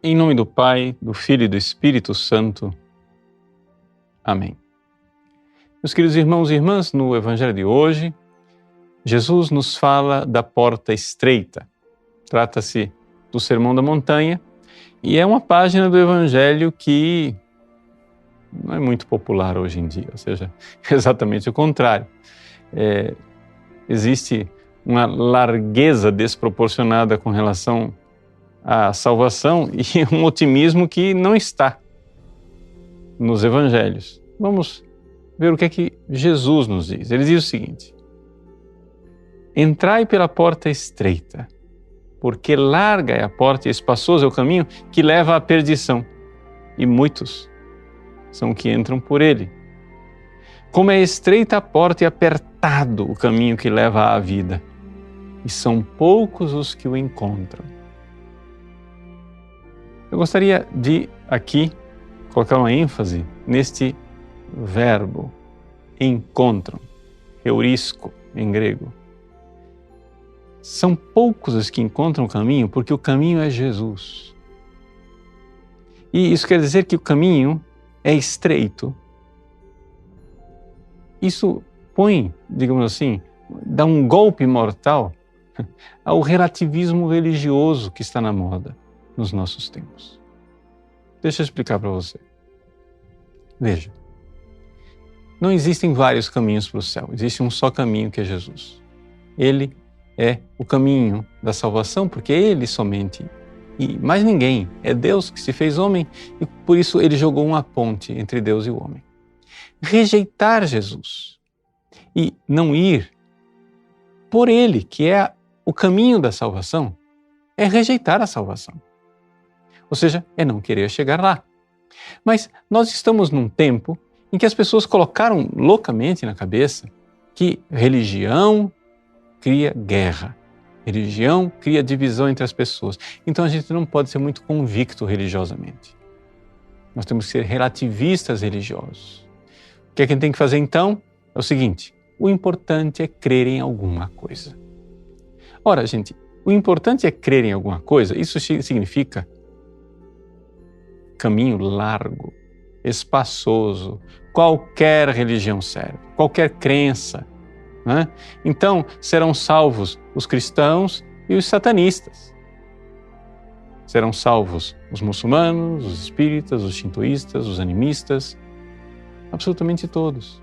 Em nome do Pai, do Filho e do Espírito Santo. Amém. Meus queridos irmãos e irmãs, no Evangelho de hoje, Jesus nos fala da porta estreita. Trata-se do Sermão da Montanha e é uma página do Evangelho que não é muito popular hoje em dia, ou seja, exatamente o contrário. Existe uma largueza desproporcionada com relação à salvação e um otimismo que não está nos Evangelhos. Vamos ver o que é que Jesus nos diz. Ele diz o seguinte: entrai pela porta estreita, porque larga é a porta e espaçoso é o caminho que leva à perdição, e muitos são que entram por ele. Como é estreita a porta e apertado o caminho que leva à vida, e são poucos os que o encontram. Eu gostaria de aqui colocar uma ênfase neste verbo, encontram, eurisco em grego. São poucos os que encontram o caminho, porque o caminho é Jesus. E isso quer dizer que o caminho é estreito. Isso põe, digamos assim, dá um golpe mortal ao relativismo religioso que está na moda nos nossos tempos. Deixa eu explicar para você. Veja, não existem vários caminhos para o céu, existe um só caminho que é Jesus. Ele é o caminho da salvação, porque Ele somente, e mais ninguém, é Deus que se fez homem e por isso Ele jogou uma ponte entre Deus e o homem. Rejeitar Jesus e não ir por Ele, que é o caminho da salvação, é rejeitar a salvação. Ou seja, é não querer chegar lá. Mas nós estamos num tempo em que as pessoas colocaram loucamente na cabeça que religião cria guerra, religião cria divisão entre as pessoas. Então a gente não pode ser muito convicto religiosamente. Nós temos que ser relativistas religiosos. O que é que a gente tem que fazer então? É o seguinte: o importante é crer em alguma coisa. Ora, gente, o importante é crer em alguma coisa, isso significa caminho largo, espaçoso, qualquer religião serve, qualquer crença, né? Então, serão salvos os cristãos e os satanistas. Serão salvos os muçulmanos, os espíritas, os shintoístas, os animistas, absolutamente todos.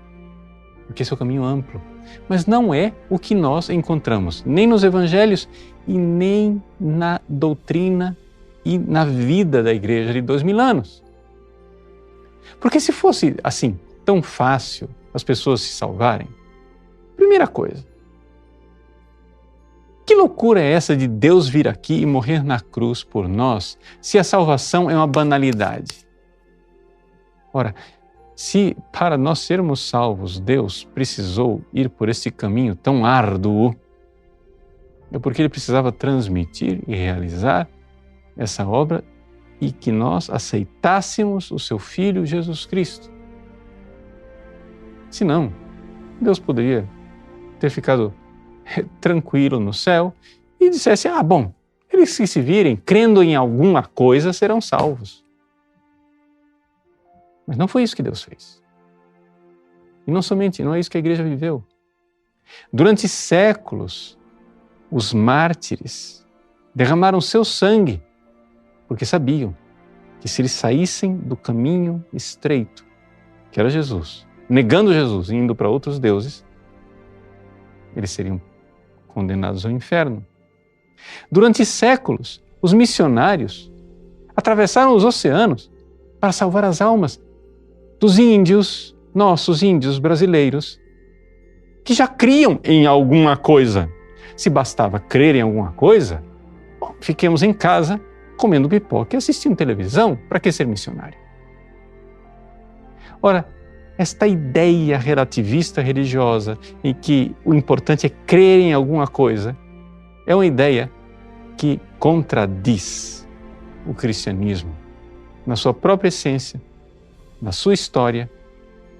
Porque esse é o caminho amplo. Mas não é o que nós encontramos, nem nos evangelhos e nem na doutrina e na vida da igreja de 2000 anos. Porque se fosse assim, tão fácil as pessoas se salvarem, primeira coisa, que loucura é essa de Deus vir aqui e morrer na cruz por nós, se a salvação é uma banalidade? Ora, se para nós sermos salvos Deus precisou ir por esse caminho tão árduo, é porque Ele precisava transmitir e realizar essa obra e que nós aceitássemos o seu Filho Jesus Cristo. Senão, Deus poderia ter ficado tranquilo no céu e dissesse: bom, eles que se virem crendo em alguma coisa serão salvos. Mas não foi isso que Deus fez. E não é isso que a igreja viveu. Durante séculos, os mártires derramaram seu sangue porque sabiam que se eles saíssem do caminho estreito, que era Jesus, negando Jesus e indo para outros deuses, eles seriam condenados ao inferno. Durante séculos, os missionários atravessaram os oceanos para salvar as almas dos índios, nossos índios brasileiros, que já criam em alguma coisa. Se bastava crer em alguma coisa, bom, fiquemos em casa comendo pipoca e assistindo televisão, para que ser missionário? Ora, esta ideia relativista religiosa em que o importante é crer em alguma coisa é uma ideia que contradiz o cristianismo na sua própria essência, na sua história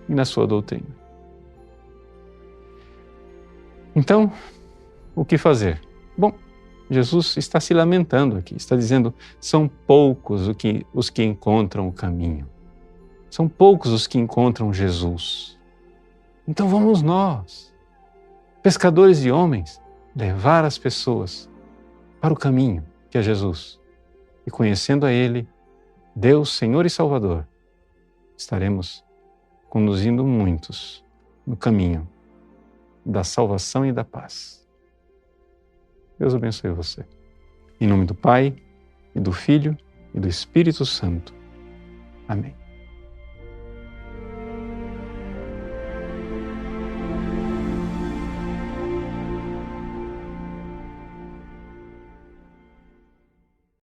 e na sua doutrina. Então, o que fazer? Bom, Jesus está se lamentando aqui, está dizendo, são poucos os que encontram o caminho. São poucos os que encontram Jesus. Então vamos nós, pescadores de homens, levar as pessoas para o caminho que é Jesus. E conhecendo a Ele, Deus, Senhor e Salvador, estaremos conduzindo muitos no caminho da salvação e da paz. Deus abençoe você. Em nome do Pai, e do Filho, e do Espírito Santo. Amém.